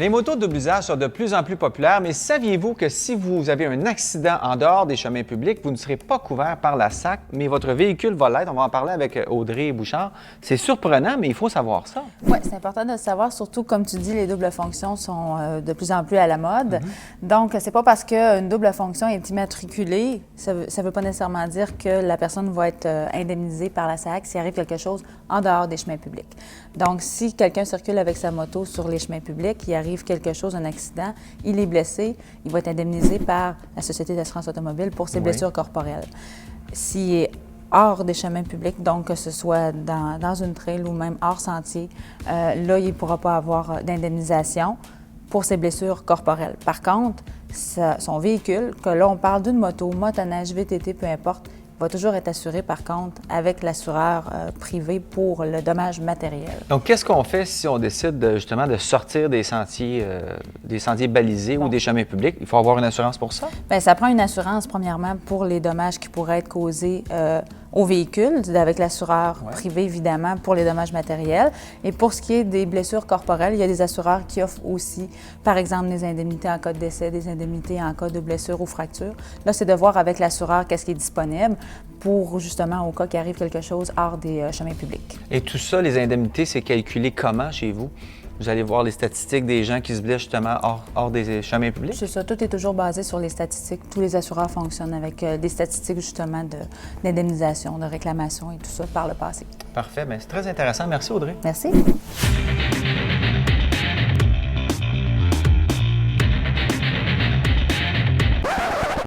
Les motos de double usage sont de plus en plus populaires, mais saviez-vous que si vous avez un accident en dehors des chemins publics, vous ne serez pas couvert par la SAC, mais votre véhicule va l'être? On va en parler avec Audrey Bouchard. C'est surprenant, mais il faut savoir ça. Oui, c'est important de le savoir, surtout, comme tu dis, les doubles fonctions sont de plus en plus à la mode. Donc, c'est pas parce qu'une double fonction est immatriculée, ça veut pas nécessairement dire que la personne va être indemnisée par la SAC s'il arrive quelque chose en dehors des chemins publics. Donc, si quelqu'un circule avec sa moto sur les chemins publics, il arrive quelque chose, un accident, il est blessé, il va être indemnisé par la Société d'assurance automobile pour ses blessures corporelles. S'il est hors des chemins publics, donc que ce soit dans une trail ou même hors sentier, là, il ne pourra pas avoir d'indemnisation pour ses blessures corporelles. Par contre, son véhicule, que là, on parle d'une moto, motoneige, VTT, peu importe, va toujours être assuré, par contre, avec l'assureur privé pour le dommage matériel. Donc, qu'est-ce qu'on fait si on décide justement de sortir des sentiers balisés ou des chemins publics? Il faut avoir une assurance pour ça? Bien, ça prend une assurance, premièrement, pour les dommages qui pourraient être causés au véhicule, avec l'assureur privé, évidemment, pour les dommages matériels. Et pour ce qui est des blessures corporelles, il y a des assureurs qui offrent aussi, par exemple, des indemnités en cas de décès, des indemnités en cas de blessure ou fracture. Là, c'est de voir avec l'assureur qu'est-ce qui est disponible pour, justement, au cas qu'il arrive quelque chose hors des chemins publics. Et tout ça, les indemnités, c'est calculé comment chez vous? Vous allez voir les statistiques des gens qui se blessent justement hors des chemins publics? C'est ça, tout est toujours basé sur les statistiques. Tous les assureurs fonctionnent avec des statistiques justement d'indemnisation, de réclamation et tout ça par le passé. Parfait, bien, c'est très intéressant. Merci Audrey. Merci.